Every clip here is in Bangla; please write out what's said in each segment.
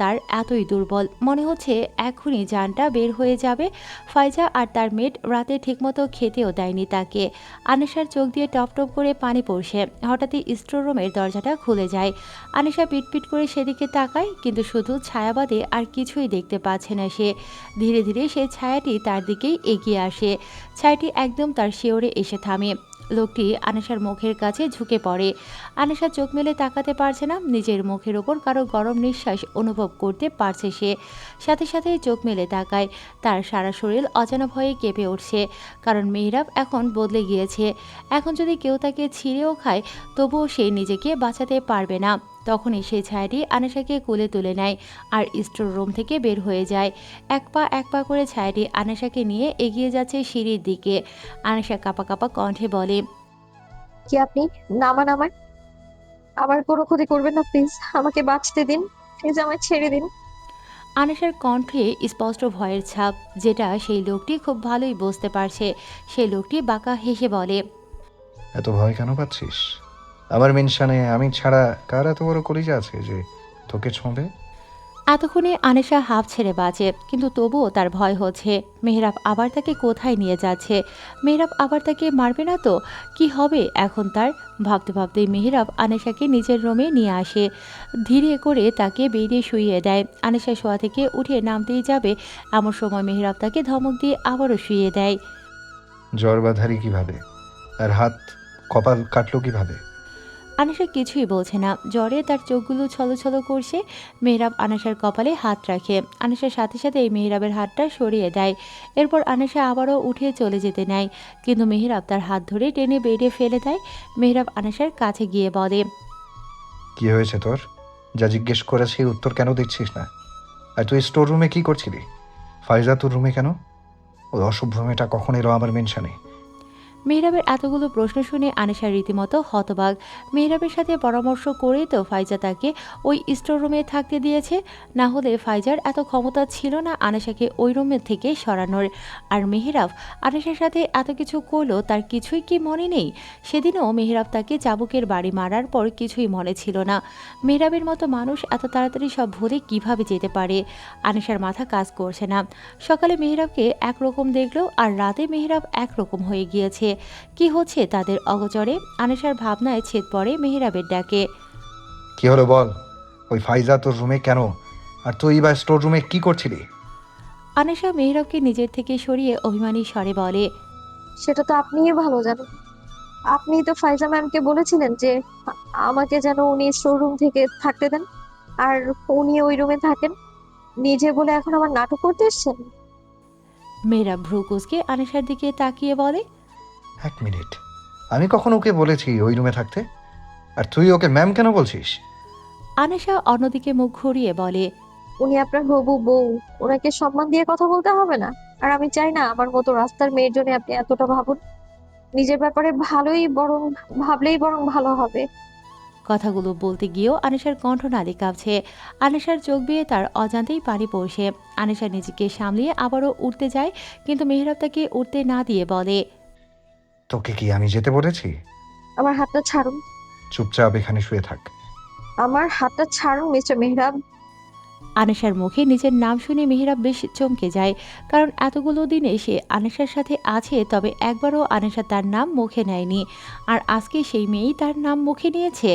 তার এতই দুর্বল মনে হচ্ছে এখনই জানটা বের হয়ে যাবে। ফাইজা আর তার মেড রাতে ঠিকমতো খেতেও দেয়নি তাকে। আনিশার চোখ দিয়ে টপ টপ করে পানি পড়ছে। হঠাৎই স্টোর রুমের দরজাটা খুলে যায়। আনিশা পিটপিট করে সেদিকে তাকায়, কিন্তু শুধু ছায়াবাদে আর কিছুই দেখতে পাচ্ছে না সে। ধীরে ধীরে সেই ছায়াটি তার দিকেই এগিয়ে আসে। ছায়াটি একদম তার শিওরে এসে থামে। লোকটি আনিশার মুখের কাছে ঝুঁকে পড়ে। আনিশা চোখ মেলে তাকাতে পারছে না, নিজের মুখের ওপর কারো গরম নিঃশ্বাস অনুভব করতে পারছে সে। সাথে সাথে চোখ মেলে তাকায়। তার সারা শরীর অজানা ভয়ে কেঁপে উঠছে, কারণ মেহরাব এখন বদলে গিয়েছে। এখন যদি কেউ তাকে ছিঁড়েও খায়, তবুও সে নিজেকে বাঁচাতে পারবে না। তখনই সেই ছায়াটি আনিশাকে কোলে তুলে নেয় আর স্টোর রুম থেকে বের হয়ে যায়। এক পা করে ছায়াটি আনিশাকে নিয়ে এগিয়ে যাচ্ছে সিঁড়ির দিকে। আনিশা কাঁপা কাঁপা কণ্ঠে বলে, কি আপনি? নামান আমায়। আমার কোনো ক্ষতি করবেন না, প্লিজ। আমাকে বাঁচতে দিন, প্লিজ আমায় ছেড়ে দিন। আনিশার কণ্ঠে স্পষ্ট ভয়ের ছাপ, যেটা সেই লোকটি খুব ভালোই বুঝতে পারছে। সেই লোকটি বাঁকা হেসে বলে, এত ভয় কেন পাচ্ছিস? আমার মেনশানে আমি ছাড়া কার এত বড় কলিজা আছে যে তোকে ছোঁবে? এতক্ষণে আনিশা হাঁপ ছেড়ে বাঁচে, কিন্তু তবুও তার ভয় হচ্ছে। মেহরাব আবার তাকে কোথায় নিয়ে যাচ্ছে? মেহরাব আবার তাকে মারবে না তো? কি হবে এখন তার? ভাবতে ভাবতেই মেহরাব আনিশাকে নিজের রুমে নিয়ে আসে। ধীরে করে তাকে বেরিয়ে শুইয়ে দেয়। আনিশা শোয়া থেকে উঠে নামতেই যাবে, এমন সময় মেহরাব তাকে ধমক দিয়ে আবারও শুইয়ে দেয়। জ্বর বাঁধারি কিভাবে? আর হাত কপাল কাটলো কিভাবে? আনিশা কিছুই বলছে না, জ্বরে তার চোখগুলো ছলছল করছে। মেহরাব আনিশার কপালে হাত রাখে। আনিশার সাথে সাথে মেহরাবের হাতটা সরিয়ে দেয়। এরপর আনিশা আবারও উঠে চলে যেতে নেয়, কিন্তু মেহরাব তার হাত ধরে টেনে বেডে ফেলে দেয়। মেহরাব আনিশার কাছে গিয়ে বলে, কি হয়েছে তোর? যা জিজ্ঞেস করেছি উত্তর কেন দিচ্ছিস না? আর তুই স্টোর রুমে কি করছিলি? ফাইজা তোর রুমে কেন? ওই অসভ্য মেয়েটা কখন এলো আমার মেনশানে? মেহরাবের এতগুলো প্রশ্ন শুনে আনিশা রীতিমতো হতবাক। মেহরাবের সাথে পরামর্শ করেই তো ফাইজা তাকে ওই স্টোর রুমে থাকতে দিয়েছে। না হলে ফাইজার এত ক্ষমতা ছিল না আনিশাকে ওই রুমের থেকে সরানোর। আর মেহরাব আনিশার সাথে এত কিছু করলো, তার কিছুই কি মনে নেই? সেদিনও মেহরাব তাকে চাবুকের বাড়ি মারার পর কিছুই মনে ছিল না। মেহরাবের মতো মানুষ এত তাড়াতাড়ি সব ভুলে কিভাবে যেতে পারে? আনিশার মাথা কাজ করছে না। সকালে মেহরাবকে একরকম দেখলো, আর রাতে মেহরাব একরকম হয়ে গিয়েছে। কি হচ্ছে তাদের অগোচরে? আনিশার ভাবনায় ছেদ পড়ে মেহরাবের ডাকে। কি হলো বল? ওই ফাইজা তোর রুমে কেন? আর তুই বা স্টোর রুমে কি করছিলি? আনিশা মেহরাবকে নিজের থেকে সরিয়ে অভিমানী স্বরে বলে, সেটা তো আপনিই ভালো জানেন। আপনিই তো ফাইজা ম্যামকে বলেছিলেন যে আমাকে যেন উনি শোরুম থেকে থাকতে দেন, আর উনি ওই রুমে থাকেন। নিজে বলে এখন আমার নাটক করতে এসছেন। মেহরাব ভ্রু কুঁচকে আনিশার দিকে তাকিয়ে বলে, এক মিনিট, আমি কখন ওকে বলেছি ওই রুমে থাকতে? আর তুই ওকে ম্যাম কেন বলছিস? আনিশা অন্যদিকে মুখ ঘুরিয়ে বলে, উনি আপনার হবু বউ, ওনাকে সম্মান দিয়ে কথা বলতে হবে না? আর আমি চাই না আমার মতো রাস্তার মেয়ের জন্য আপনি এতটা ভাবুন। নিজের ব্যাপারে ভাবলেই বরং ভালো হবে। কথাগুলো বলতে গিয়েও আনিশার কণ্ঠনালী কাঁপছে। আনিশার চোখ বেয়ে তার অজান্তেই পানি পড়ছে। আনিশা নিজেকে সামলিয়ে আবারও উঠতে যায়, কিন্তু মেহরাব তাকে উঠতে না দিয়ে বলে, তোকে কি আমি যেতে বলেছি? আমার হাতটা ছাড়ুন। চুপচাপ এখানে শুয়ে থাক। আমার হাতটা ছাড়ুন মিস্টার মেহরাব। আনিশার মুখে নিজের নাম শুনে মেহেরাব বেশ চমকে যায়, কারণ এতগুলো দিনে সে আনিশার সাথে আছে, তবে একবারও আনিশা তার নাম মুখে নেয়নি। আর আজকে সেই মেয়েই তার নাম মুখে নিয়েছে।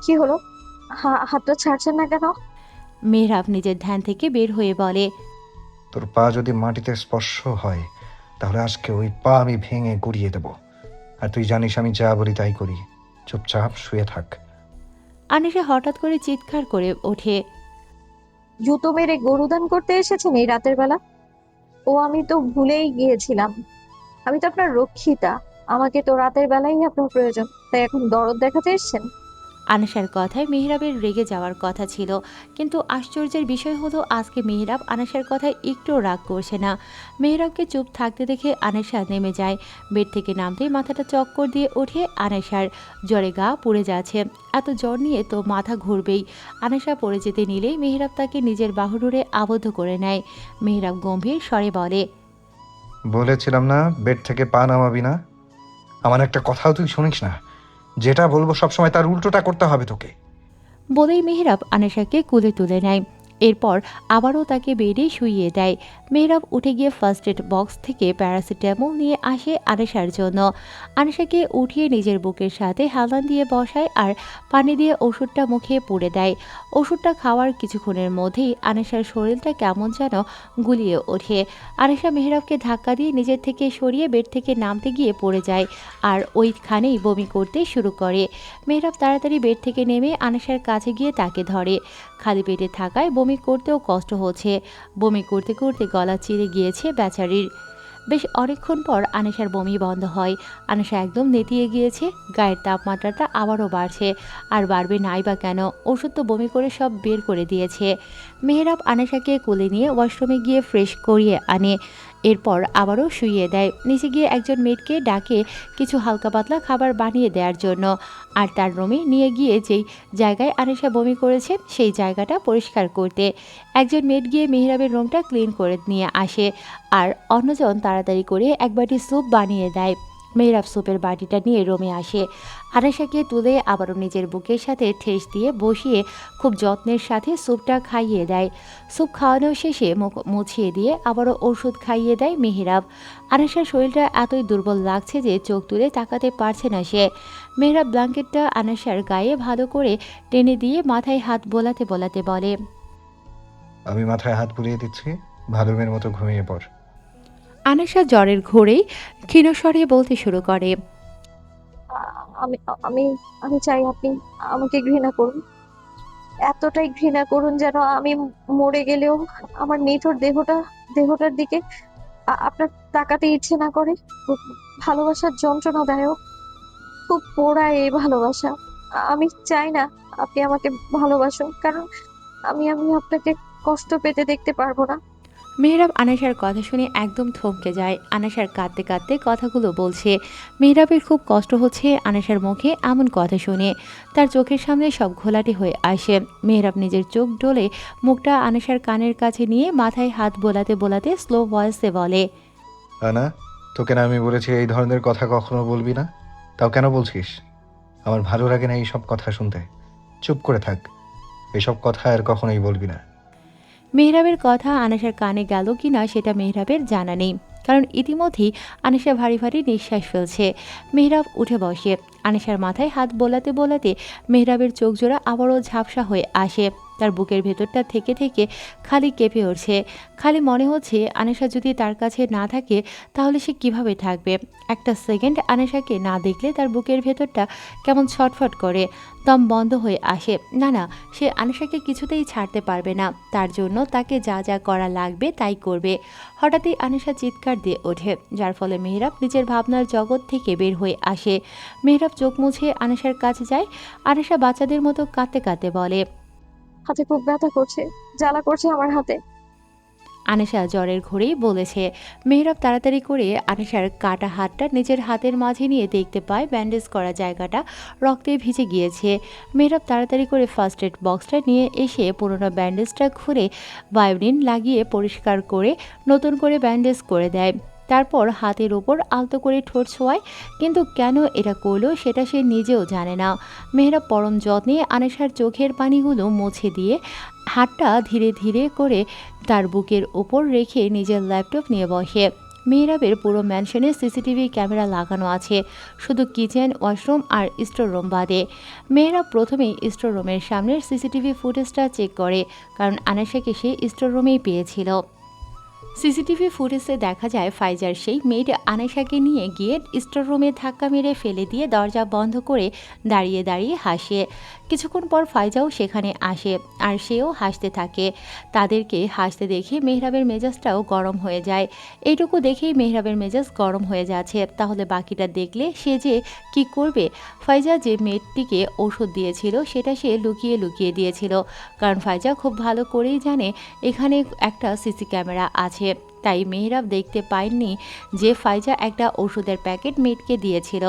কি হলো? হাতটা ছাড়ছেন না কেন? মেহরাব নিজের ধ্যান থেকে বের হয়ে বলে, তোর পা যদি মাটিতে স্পর্শ হয়, তাহলে আজকে ওই পা আমি ভেঙে গুড়িয়ে দেব। আর তুই জানিস আমি যা বলি তাই করি। চুপচাপ শুয়ে থাক। আনিশা হঠাৎ করে চিৎকার করে ওঠে, জুতো মেরে গরুদান করতে এসেছেন এই রাতের বেলা? ও আমি তো ভুলেই গিয়েছিলাম। আমি তো আপনার রক্ষিতা। আমাকে তো রাতের বেলাই আপনার প্রয়োজন, তাই এখন দরদ দেখাতে এসেছেন? আনিশার কথায় মেহরাবের রেগে যাওয়ার কথা ছিল, কিন্তু আশ্চর্যের বিষয় হলো আজকে মেহরাব আনিশার কথায় একটু রাগ করছে না। মেহরাবকে চুপ থাকতে দেখে আনিশা নেমে যায়। বেড থেকে নামতেই মাথাটা চক্কর দিয়ে ওঠে আনিশার। জ্বরে গা পুড়ে যাচ্ছে। এত জ্বর নিয়ে তো মাথা ঘুরবেই। আনিশা পড়ে যেতে নিলেই মেহরাব তাকে নিজের বাহুডোরে আবদ্ধ করে নেয়। মেহরাব গম্ভীর স্বরে বলে, বলেছিলাম না বেড থেকে পা নামাবি না? আমার একটা কথাও তুই শুনিস না। যেটা বলবো সবসময় তার উল্টোটা করতে হবে তোকে। বলেই মেহরাব আনেশাকে কোলে তুলে নেয়। এরপর আবারও তাকে বেডে শুইয়ে দেয়। মেহরাব উঠে গিয়ে ফার্স্ট এড বক্স থেকে প্যারাসিটামল নিয়ে আসে আনেশার জন্য। আনেশাকে উঠিয়ে নিজের বুকের সাথে হেলান দিয়ে বসায় আর পানি দিয়ে ওষুধটা মুখে পুড়ে দেয়। ওষুধটা খাওয়ার কিছুক্ষণের মধ্যেই আনেশার শরীরটা কেমন যেন গুলিয়ে ওঠে। আনেশা মেহরাবকে ধাক্কা দিয়ে নিজের থেকে সরিয়ে বেড থেকে নামতে গিয়ে পড়ে যায় আর ওইখানেই বমি করতে শুরু করে। মেহরাব তাড়াতাড়ি বেড থেকে নেমে আনেশার কাছে গিয়ে তাকে ধরে। খালি পেটে থাকায় বমি করতেও কষ্ট হচ্ছে। বমি করতে করতে গলা চিরে গিয়েছে বেচারির। বেশ অনেকক্ষণ পর আনেশার বমি বন্ধ হয়। আনেশা একদম নেতিয়ে গিয়েছে। গায়ের তাপমাত্রাটা আবারও বাড়ছে। আর বাড়বে নাই বা কেন, ওষুধ তো বমি করে সব বের করে দিয়েছে। মেহরাব আনেশাকে কোলে নিয়ে ওয়াশরুমে গিয়ে ফ্রেশ করিয়ে আনে। এরপর আবারও শুইয়ে দেয়। নিচে গিয়ে একজন মেয়েটকে ডাকে কিছু হালকা পাতলা খাবার বানিয়ে দেওয়ার জন্য। আর তার রুমে নিয়ে গিয়ে যেই জায়গায় আনেশা বমি করেছে সেই জায়গাটা পরিষ্কার করতে। একজন মেড গিয়ে মেহরাবের রুমটা ক্লিন করে নিয়ে আসে আর অন্যজন তাড়াতাড়ি করে এক বাটি স্যুপ বানিয়ে দেয়। মেহরাব স্যুপের বাটিটা নিয়ে রুমে আসে। আনেশাকে তুলে আবারও নিজের বুকের সাথে ঠেস দিয়ে বসিয়ে খুব যত্নের সাথে স্যুপটা খাইয়ে দেয়। স্যুপ খাওয়ানো শেষে মুখ মুছিয়ে দিয়ে আবারও ওষুধ খাইয়ে দেয় মেহরাব। আনেশার শরীরটা এতই দুর্বল লাগছে যে চোখ তুলে তাকাতে পারছে না সে। মেহরাব ব্ল্যাঙ্কেটটা আনেশার গায়ে ভালো করে টেনে দিয়ে মাথায় হাত বোলাতে বোলাতে বলে, আমি মাথায় হাত বুলিয়ে দিচ্ছি, ভালো মেয়ের মতো ঘুমিয়ে পড়। আনেশা জ্বরের ঘোরেই ক্ষীণস্বরে বলতে শুরু করে, আমি আমি আমি চাই আপনি আমাকে ঘৃণা করুন, এতটাই ঘৃণা করুন যেন আমি মরে গেলেও আমার নিথর দেহটার দিকে আপনার তাকাতে ইচ্ছে না করে। ভালোবাসার যন্ত্রণাদায়ক, খুব পোড়া এই ভালোবাসা। আমি চাই না আপনি আমাকে ভালোবাসুন, কারণ আমি আমি আপনাকে কষ্ট পেতে দেখতে পারবো না। মেহরাব আনাসার কথা শুনে একদম থমকে যায়। আনাসার কাঁদতে কাঁদতে কথাগুলো বলছে। মেহরাবের খুব কষ্ট হচ্ছে আনাসার মুখে এমন কথা শুনে। তার চোখের সামনে সব ঘোলাটে হয়ে আসে। মেহরাব নিজের চোখ ডলে মুখটা আনাসার কানের কাছে নিয়ে মাথায় হাত বোলাতে বোলাতে স্লো ভয়েসে বলে, আনা, তোকে না আমি বলেছি এই ধরনের কথা কখনো বলবি না? তাও কেন বলছিস? আমার ভালো লাগে না এইসব কথা শুনতে। চুপ করে থাক, এসব কথা আর কখনোই বলবি না। মেহরাবের কথা আনাসার কানে গেল কিনা সেটা মেহরাবের জানা নেই, কারণ ইতিমধ্যেই আনিশা ভারী ভারী নিঃশ্বাস ফেলছে। মেহরাব উঠে বসে। আনিশার মাথায় হাত বোলাতে বোলাতে মেহরাবের চোখ জোড়া আবারও ঝাপসা হয়ে আসে। তার বুকের ভেতরটা থেকে থেকে খালি কেঁপে উঠছে। খালি মনে হচ্ছে আনিশা যদি তার কাছে না থাকে তাহলে সে কিভাবে থাকবে। একটা সেকেন্ড আনিশাকে না দেখলে তার বুকের ভেতরটা কেমন ছটফট করে, দম বন্ধ হয়ে আসে। না না, সে আনিশাকে কিছুতেই ছাড়তে পারবে না। তার জন্য তাকে যা যা করা লাগবে তাই করবে। হঠাৎই আনিশা চিৎকার দিয়ে ওঠে, যার ফলে মেহরাব নিজের ভাবনার জগৎ থেকে বের হয়ে আসে। মেহরাব চোখ মুছে আনিশার কাছে যায়। আনিশা বাচ্চাদের মতো কাঁদতে কাঁদতে বলে, হাতে খুব ব্যথা করছে, জ্বালা করছে আমার হাতে। আনিশা জ্বরের ঘোরেই বলেছে। মেহরাব তাড়াতাড়ি করে আনিশার কাটা হাতটা নিজের হাতের মাঝে নিয়ে দেখতে পায় ব্যান্ডেজ করা জায়গাটা রক্তে ভিজে গিয়েছে। মেহরাব তাড়াতাড়ি করে ফার্স্ট এড বক্সটা নিয়ে এসে পুরোনো ব্যান্ডেজটা খুলে বায়োডিন লাগিয়ে পরিষ্কার করে নতুন করে ব্যান্ডেজ করে দেয়। তারপর হাতের ওপর আলতো করে ঠোঁট ছোঁয়ায়, কিন্তু কেন এটা করলো সেটা সে নিজেও জানে না। মেহরাব পরম যত্নে আনিশার চোখের পানিগুলো মুছে দিয়ে হাতটা ধীরে ধীরে করে তার বুকের ওপর রেখে নিজের ল্যাপটপ নিয়ে বসে। মেহরাবের পুরো ম্যানশনে সিসিটিভি ক্যামেরা লাগানো আছে, শুধু কিচেন, ওয়াশরুম আর স্টোর রুম বাদে। মেহরাব প্রথমেই স্টোর রুমের সামনের সিসিটিভি ফুটেজটা চেক করে, কারণ আনিশাকে সে স্টোর রুমেই পেয়েছিল। সিসিটিভি ফুটেজে দেখা যায় ফাইজার সেই মেয়েড আনিশাকে নিয়ে গিয়ে স্টোর রুমে ধাক্কা মেরে ফেলে দিয়ে দরজা বন্ধ করে দাঁড়িয়ে দাঁড়িয়ে হাসে। কিছুক্ষণ পর ফাইজাও সেখানে আসে আর সেও হাসতে থাকে। তাদেরকে হাসতে দেখে মেহরাবের মেজাজটাও গরম হয়ে যায়। এইটুকু দেখেই মেহরাবের মেজাজ গরম হয়ে যাচ্ছে, তাহলে বাকিটা দেখলে সে যে কি করবে। ফাইজা যে মেয়েটিকে ওষুধ দিয়েছিল সেটা সে লুকিয়ে লুকিয়ে দিয়েছিল, কারণ ফাইজা খুব ভালো করেই জানে এখানে একটা সিসি ক্যামেরা আছে। তাই মেহরাব দেখতে পায়নি যে ফাইজা একটা ওষুধের প্যাকেট মেয়েটকে দিয়েছিল।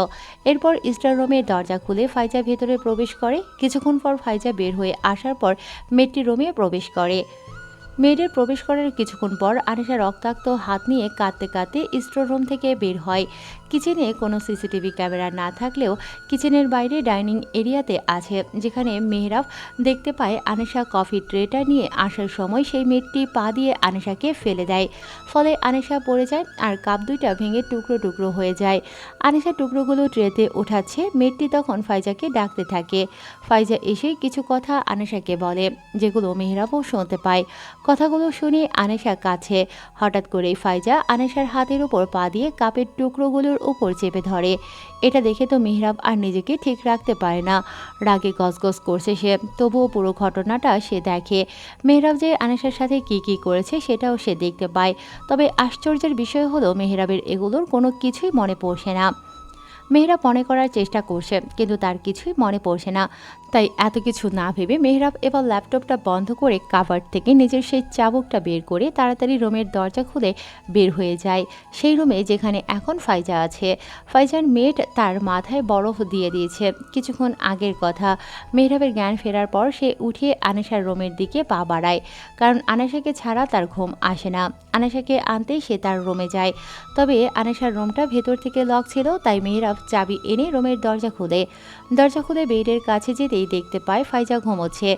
এরপর স্টোর রুমের দরজা খুলে ফাইজা ভেতরে প্রবেশ করে। কিছুক্ষণ পর ফাইজা বের হয়ে আসার পর মেয়েটি রুমে প্রবেশ করে। মেয়েদের প্রবেশ করার কিছুক্ষণ পর আনিশা রক্তাক্ত হাত নিয়ে কাঁদতে কাঁদতে স্টোর রুম থেকে বের হয়। কিচেনে কোনো সিসিটিভি ক্যামেরা না থাকলেও কিচেনের বাইরে ডাইনিং এরিয়াতে আছে, যেখানে মেহরাব দেখতে পায় আনিশা কফি ট্রেটা নিয়ে আসার সময় সেই মেয়েটি পা দিয়ে আনিশাকে ফেলে দেয়। ফলে আনিশা পড়ে যায় আর কাপ দুইটা ভেঙে টুকরো টুকরো হয়ে যায়। আনিশা টুকরোগুলো ট্রেতে ওঠাচ্ছে, মেয়েটি তখন ফাইজাকে ডাকতে থাকে। ফাইজা এসে কিছু কথা আনিশাকে বলে, যেগুলো মেহরাবও শুনতে পায়। কথাগুলো শুনে আনিশা কাছে। হঠাৎ করেই ফাইজা আনিশার হাতের উপর পা দিয়ে কাপের টুকরোগুলোর উপর চেপে ধরে। এটা দেখে তো মেহরাব আর নিজেকে ঠিক রাখতে পারে না, রাগে গজগজ করছে সে। তবুও পুরো ঘটনাটা সে দেখে। মেহরাব যে আনিশার সাথে কি কি করেছে সেটাও সে দেখতে পায়। তবে আশ্চর্যের বিষয় হলো মেহরাবের এগুলোর কোনো কিছুই মনে পড়ছে না। মেহরাব মনে করার চেষ্টা করছে, কিন্তু তার কিছুই মনে পড়ছে না। তাই এত কিছু না ভেবে মেহরাব এবার ল্যাপটপটা বন্ধ করে কাভার থেকে নিজের সেই চাবুকটা বের করে তাড়াতাড়ি রুমের দরজা খুলে বের হয়ে যায় সেই রুমে যেখানে এখন ফাইজা আছে। ফাইজার মেয়েট তার মাথায় বরফ দিয়ে দিয়েছে। কিছুক্ষণ আগের কথা, মেহরাবের জ্ঞান ফেরার পর সে উঠে আনিশার রুমের দিকে পা বাড়ায়, কারণ আনিশাকে ছাড়া তার ঘুম আসে না। আনিশাকে আনতেই সে তার রুমে যায়। তবে আনিশার রুমটা ভেতর থেকে লক ছিল, তাই মেহরাব চাবি এনে রুমের দরজা খুলে বেডের কাছে যেতেই দেখতে পায় ফাইজা ঘুমোচ্ছে।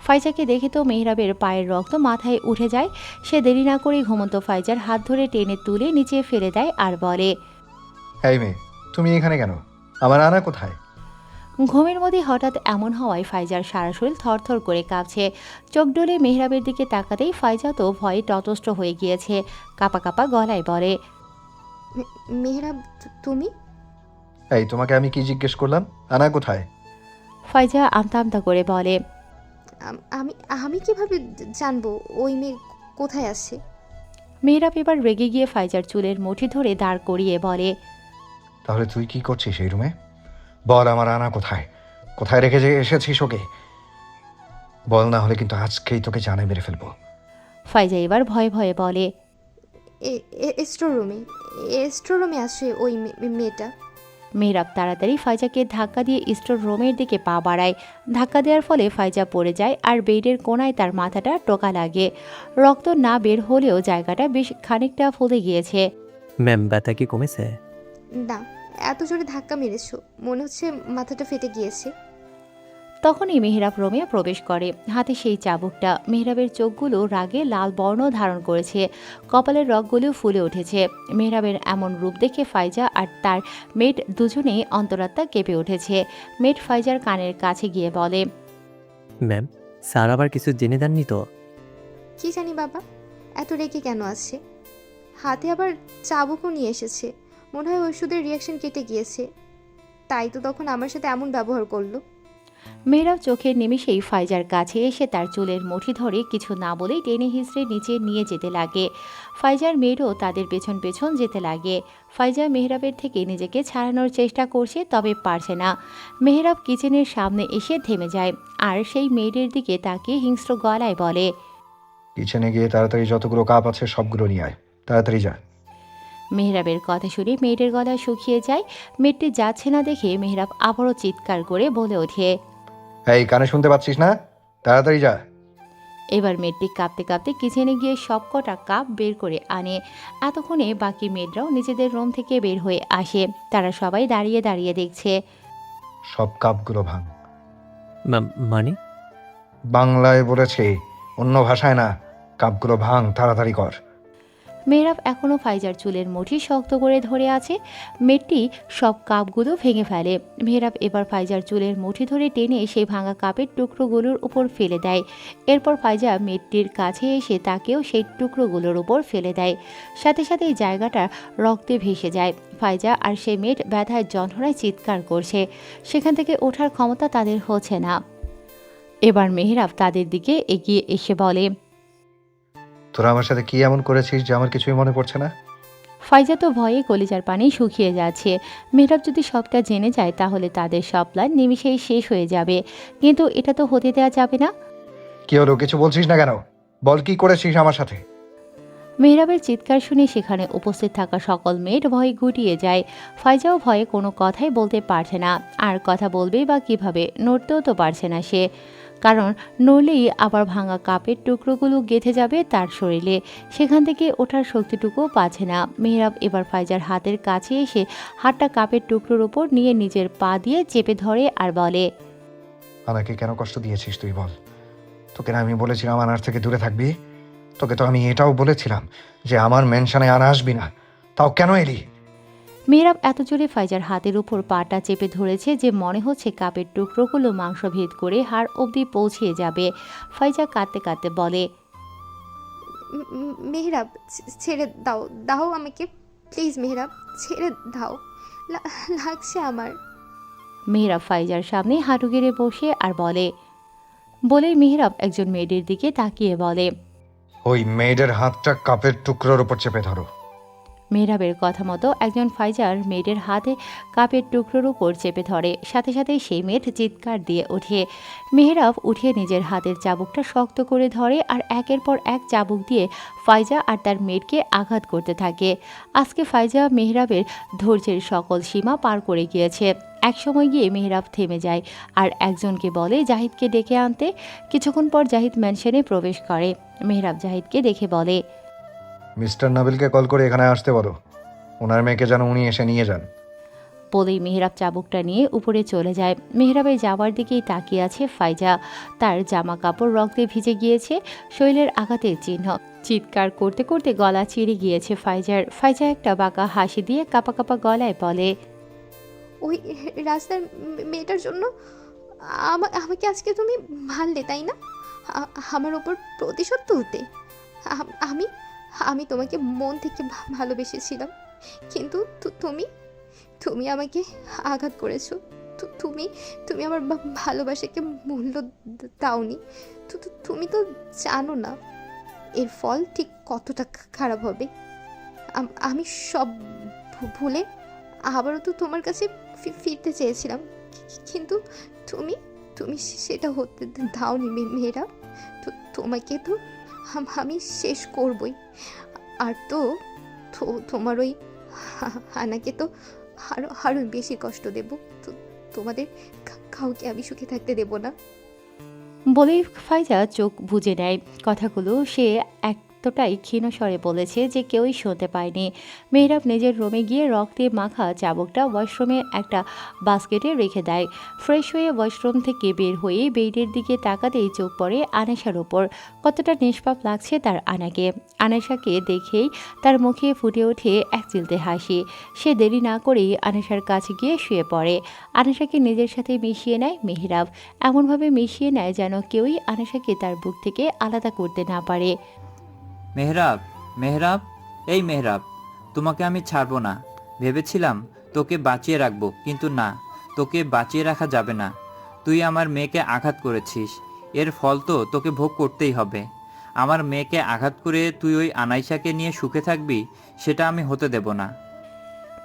ফাইজাকে দেখে তো মেহরাবের পায়ের রক্ত মাথায় উঠে যায়। সে দেরি না করে ঘুমন্ত ফাইজার হাত ধরে টেনে তুলে নিচে ফেলে দেয় আর বলে, এই মেয়ে, তুমি এখানে কেন? আমার আনা কোথায়? ঘুমের মধ্যে হঠাৎ এমন হওয়ায় ফাইজার সারা শরীর থরথর করে কাঁপছে। চোখ ডলে মেহরাবের দিকে তাকাতেই ফাইজা তো ভয়ে ততস্থ হয়ে গিয়েছে। কাঁপা কাঁপা গলায় বলে, মেহরাব, তুমি? এই, তোমাকে আমি কি জিজ্ঞেস করলাম? আনা কোথায়? ফাইজা আমতা আমতা করে বলে, আমি আমি কিভাবে জানবো ওই মেয়ে কোথায় আছে? মেহরাব এবার রেগে গিয়ে ফাইজার চুলের মুঠি ধরে দাঁড় করিয়ে বলে, তাহলে তুই কি করছিস এই রুমে? বল, আমার আনা কোথায়? কোথায় রেখে যে এসেছিস ওকে? বল, না হলে কিন্তু আজকেই তোকে জানে মেরে ফেলবো। ফাইজা এবার ভয়ে ভয়ে বলে, স্টোর রুমে আসে ওই মেয়েটা। মেহরাব তাড়াতাড়ি ফাইজাকে ধাক্কা দিয়ে স্টোর রুমের দিকে পা বাড়ায়। ধাক্কা দেওয়ার ফলে ফাইজা পড়ে যায় আর বেডের কোণায় তার মাথাটা টোকা লাগে। রক্ত না বের হলেও জায়গাটা বেশ খানিকটা ফুলে গিয়েছে। ম্যাম, ব্যথা কি কমেছে? না, এত জোরে ধাক্কা মেরেছো, মনে হচ্ছে মাথাটা ফেটে গিয়েছে। তখনই মেহরাব রুমে প্রবেশ করে, হাতে সেই চাবুকটা। মেহরাবের চোখগুলো রাগে লাল বর্ণ ধারণ করেছে, কপালের রগগুলো ফুলে উঠেছে। মেহরাবের এমন রূপ দেখে ফাইজা আর তার মেট দুজনেই অন্তরাত্মা কেঁপে উঠেছে। মেট ফাইজার কানের কাছে গিয়ে বলে, ম্যাম, স্যার আবার কিছু জেনে দেননি তো? কি জানি বাবা, এত রেগে কেন আছে? হাতে আবার চাবুকও নিয়ে এসেছে। মনে হয় ওষুধের রিয়াকশন কেটে গিয়েছে, তাই তো তখন আমার সাথে এমন ব্যবহার করলো। মেহরাব চোখের নিমেষেই ফাইজার কাছে এসে তার চুলের মুঠি ধরে কিছু না বলেই টেনে হিঁচড়ে নিচে নিয়ে যেতে লাগে। ফাইজার মেয়েরও তাদের পেছন পেছন যেতে লাগে। ফাইজা মেহরাবের থেকে নিজেকে ছাড়ানোর চেষ্টা করছে, তবে পারছে না। মেহরাব কিচেনের সামনে এসে থেমে যায় আর সেই মেয়েদের দিকে তাকিয়ে হিংস্র গলায় বলে, কিচেনে গিয়ে তাড়াতাড়ি যতগুলো কাপ আছে সবগুলো নিয়ে আয়, তাড়াতাড়ি যা। মেহরাবের কথা শুনে মেয়েদের গলা শুকিয়ে যায়। মেয়েটি যাচ্ছে না দেখে মেহরাব আবারও চিৎকার করে বলে ওঠে, এই, কানে শুনতে পাচ্ছিস না? তাড়াতাড়ি যা। এবার মেয়েটি কাঁপতে কাঁপতে কিচেনে গিয়ে সবকটা কাপ বের করে আনে। এতক্ষণে বাকি মেয়েরাও নিজেদের রুম থেকে বের হয়ে আসে। তারা সবাই দাঁড়িয়ে দাঁড়িয়ে দেখছে। সব কাপগুলো ভাঙ। ম্যাম, মানে? বাংলায় বলেছে, অন্য ভাষায় না। কাপগুলো ভাঙ, তাড়াতাড়ি কর। মেহরাব এখনও ফাইজার চুলের মুঠি শক্ত করে ধরে আছে। মেয়েটি সব কাপগুলো ভেঙে ফেলে। মেহরাব এবার ফাইজার চুলের মুঠি ধরে টেনে সেই ভাঙা কাপের টুকরোগুলোর উপর ফেলে দেয়। এরপর ফাইজা মেয়েটির কাছে এসে তাকেও সেই টুকরোগুলোর উপর ফেলে দেয়। সাথে সাথে এই জায়গাটা রক্তে ভেসে যায়। ফাইজা আর সেই মেয়েট ব্যথায় যন্ত্রণায় চিৎকার করছে। সেখান থেকে ওঠার ক্ষমতা তাদের হচ্ছে না। এবার মেহরাব তাদের দিকে এগিয়ে এসে বলে, তোরা আমার সাথে কি এমন করেছিস যে আমার কিছুই মনে পড়ছে না? ফাইজা তো ভয়ে কলিজার পানি শুকিয়ে যাচ্ছে। মেহরাব যদি সবটা জেনে যায় তাহলে তাদের সব প্ল্যান নিমিষেই শেষ হয়ে যাবে, কিন্তু এটা তো হতে দেওয়া যাবে না। কি হলো, কিছু বলছিস না কেন? বল, কি করেছিস আমার সাথে? মেহরাবের চিৎকার শুনে সেখানে উপস্থিত থাকা সকল মেয়েট ভয়ে গুটিয়ে যায়। ফাইজাও ভয়ে কোনো কথাই বলতে পারছে না, আর কথা বলবেই বা কিভাবে, নড়তেও তো পারছে না সে। কারণ নড়লেই আবার ভাঙা কাপের টুকরোগুলো গেঁথে যাবে তার শরীরে। সেখান থেকে ওঠার শক্তিটুকুও পাচ্ছে না। মেহরাব এবার ফাইজার হাতের কাছে এসে হাতটা কাপের টুকরোর ওপর নিয়ে নিজের পা দিয়ে চেপে ধরে আর বলে, আমাকে কেন কষ্ট দিয়েছিস তুই বল? তোকে না আমি বলেছিলাম আনার থেকে দূরে থাকবি? তোকে তো আমি এটাও বলেছিলাম যে আমার মেনশনে আনা আসবি না, তাও কেন এলি? মেহরাব এত জোরে ফাইজার হাতের উপর পাটা চেপে ধরেছে যে মনে হচ্ছে কাপের টুকরোগুলো মাংস ভেদ করে হাড় অবধি পৌঁছিয়ে যাবে। ফাইজা কাঁদতে কাঁদতে বলে, মেহরাব, ছেড়ে দাও, দাও আমাকে, প্লিজ মেহরাব, ছেড়ে দাও, লাগছে আমার। মেহরাব ফাইজার সামনে হাঁটু গেড়ে বসে আর বলেই মেহরাব একজন মেয়েদের দিকে তাকিয়ে বলে, ওই মেয়েদের হাতটা কাপের টুকরোর উপর চেপে ধরো। মেহরাবের কথা মতো একজন ফাইজার মেয়েদের হাতে কাপের টুকরোর উপর চেপে ধরে। সাথে সাথে সেই মেয়ের চিৎকার দিয়ে ওঠে। মেহরাব উঠে নিজের হাতের চাবুকটা শক্ত করে ধরে আর একের পর এক চাবুক দিয়ে ফাইজা আর তার মেয়েকে আঘাত করতে থাকে। আজকে ফাইজা মেহরাবের ধৈর্যের সকল সীমা পার করে গিয়েছে। এক সময় গিয়ে মেহরাব থেমে যায় আর একজনকে বলে জাহিদকে ডেকে আনতে। কিছুক্ষণ পর জাহিদ ম্যানশনে প্রবেশ করে। মেহরাব জাহিদকে দেখে বলে, মিস্টার নাবিলকে কল করে এখানে আসতে বলো, ওনার মেয়েকে যেন উনি এসে নিয়ে যান। বলেই মেহরাব চাবুকটা নিয়ে উপরে চলে যায়। মেহরাবের যাওয়ার দিকেই তাকিয়ে আছে ফাইজা। তার জামা কাপড় রক্তে ভিজে গিয়েছে, শরীরের আঘাতের চিহ্ন। চিৎকার করতে করতে গলা চিড়ে গিয়েছে ফাইজার। ফাইজা একটা বাঁকা হাসি দিয়ে কাপা কাপা গলায় বলে, ওই রাস্তার মেয়েটার জন্য আমাকে আজকে তুমি মারলে, তাই না? আমার ওপর প্রতিশোধ তুলতে। আমি আমি তোমাকে মন থেকে ভালোবেসেছিলাম, কিন্তু তুমি তুমি আমাকে আঘাত করেছো। তুমি তুমি আমার ভালোবাসাকে মূল্য দাওনি। তুমি তো জানো না এর ফল ঠিক কতটা খারাপ হবে। আমি সব ভুলে আবারও তো তোমার কাছে ফিরতে চেয়েছিলাম, কিন্তু তুমি তুমি সেটা হতে দাওনি মেয়েরা। তোমাকে তো আমি শেষ করবই। আর তো তোমার ওই হানাকে তো আরো বেশি কষ্ট দেব। তোমাদের কাউকে আমি সুখে থাকতে দেব না। বলেই ফাইজা চোখ বুজে নেয়। কথাগুলো সে এতটাই ক্ষীণ স্বরে বলেছে যে কেউই শুনতে পায়নি। মেহরাব নিজের রুমে গিয়ে রক্তে মাখা চাবুকটা ওয়াশরুমের একটা বাস্কেটে রেখে দেয়। ফ্রেশ হয়ে ওয়াশরুম থেকে বের হয়ে বেডের দিকে তাকাতেই চোখ পড়ে আনেশার ওপর। কতটা নিষ্পাপ লাগছে তার আনাকে। আনেশাকে দেখেই তার মুখে ফুটে ওঠে এক চিলতে হাসি। সে দেরি না করেই আনেশার কাছে গিয়ে শুয়ে পড়ে। আনেশাকে নিজের সাথে মিশিয়ে নেয় মেহরাব। এমনভাবে মিশিয়ে নেয় যেন কেউই আনেশাকে তার বুক থেকে আলাদা করতে না পারে। মেহরাব, মেহরাব, এই মেহরাব, তোমাকে আমি ছাড়বো না। ভেবেছিলাম তোকে বাঁচিয়ে রাখবো, কিন্তু না, তোকে বাঁচিয়ে রাখা যাবে না। তুই আমার মেয়েকে আঘাত করেছিস, এর ফল তো তোকে ভোগ করতেই হবে। আমার মেয়েকে আঘাত করে তুই ওই আনাইশাকে নিয়ে সুখে থাকবি, সেটা আমি হতে দেব না।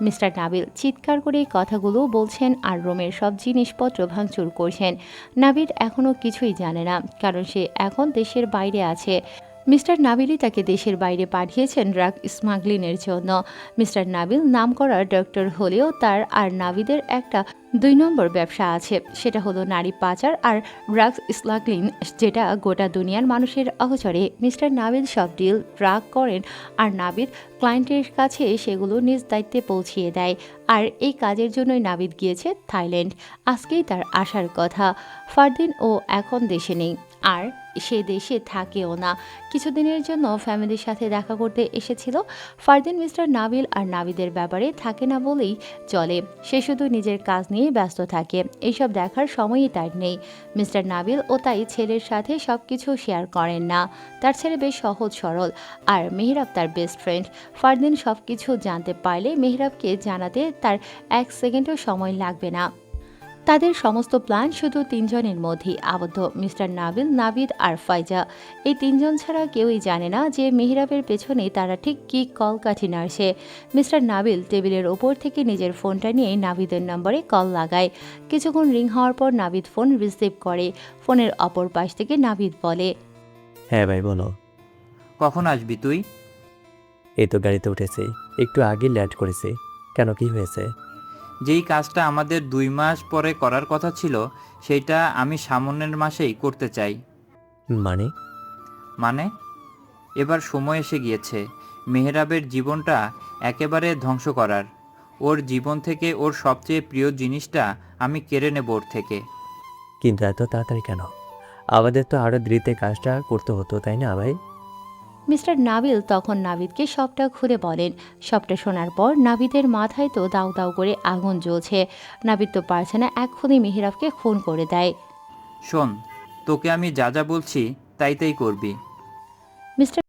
মিস্টার নাবিল চিৎকার করে কথাগুলো বলছেন আর রুমের সব জিনিসপত্র ভাঙচুর করছেন। নাবিল এখনও কিছুই জানে না, কারণ সে এখন দেশের বাইরে আছে। মিস্টার নাবিলই তাকে দেশের বাইরে পাঠিয়েছেন ড্রাগ স্মাগলিংয়ের জন্য। মিস্টার নাবিল নামকরা ডক্টর হলেও তার আর নাবিদের একটা 2 নম্বর ব্যবসা আছে, সেটা হলো নারী পাচার আর ড্রাগ স্মাগলিং, যেটা গোটা দুনিয়ার মানুষের অগোচরে। মিস্টার নাবিল সব ডিল ড্রাগ করেন আর নাবিদ ক্লায়েন্টের কাছে সেগুলো নিজ দায়িত্বে পৌঁছিয়ে দেয়। আর এই কাজের জন্যই নাবিদ গিয়েছে থাইল্যান্ড। আজকেই তার আসার কথা। ফারদিন ও এখন দেশে নেই, আর সে দেশে থাকেও না। কিছুদিনের জন্য ফ্যামিলির সাথে দেখা করতে এসেছিল। ফারদিন মিস্টার নাবিল আর নাবিদের ব্যাপারে থাকে না বলেই চলে। সে শুধু নিজের কাজ নিয়ে ব্যস্ত থাকে, এইসব দেখার সময়ই তার নেই। মিস্টার নাবিল ও তাই ছেলের সাথে সব কিছু শেয়ার করেন না। তার ছেলে বেশ সহজ সরল, আর মেহরাব তার বেস্ট ফ্রেন্ড। ফারদিন সব কিছু জানতে পারলে মেহরাবকে জানাতে তার 1 সেকেন্ডও সময় লাগবে না। তাদের সমস্ত প্ল্যান শুধু 3 জনের মধ্যেই আবদ্ধ, মিস্টার নাবিল, নাবিদ আর ফাইজা। এই 3 জন ছাড়া কেউই জানে না যে মেহরাবের পেছনে তারা ঠিক কী কলকাঠি নাড়ছে। মিস্টার নাবিল টেবিলের ওপর থেকে নিজের ফোনটা নিয়ে নাবিদের নম্বরে কল লাগায়। কিছুক্ষণ রিং হওয়ার পর নাবিদ ফোন রিসিভ করে। ফোনের অপর পাশ থেকে নাবিদ বলে, হ্যাঁ ভাই বলো। কখন আসবি তুই? এই তো গাড়িতে উঠেছি, একটু আগে ল্যান্ড করেছি। কেন, কি হয়েছে? যেই কাজটা আমাদের 2 মাস পরে করার কথা ছিল সেইটা আমি সামনের মাসেই করতে চাই। মানে? মানে এবার সময় এসে গিয়েছে মেহরাবের জীবনটা একেবারে ধ্বংস করার। ওর জীবন থেকে ওর সবচেয়ে প্রিয় জিনিসটা আমি কেড়ে নেব ওর থেকে। কিন্তু এত তাড়াতাড়ি কেন? আমাদের তো আরও দ্রুত কাজটা করতে হতো, তাই না ভাই? মিস্টার নাবিল তখন নাবিদকে সবটা খুলে বলেন। সবটা শোনার পর নাবিদের মাথায় তো দাউ দাউ করে আগুন জ্বলছে। নাবিদ তো পারছে না, এক্ষুনি মেহেরাবকে খুন করে দেয়। শোন, তোকে আমি যা যা বলছি তাই তাই করবি। মিস্টার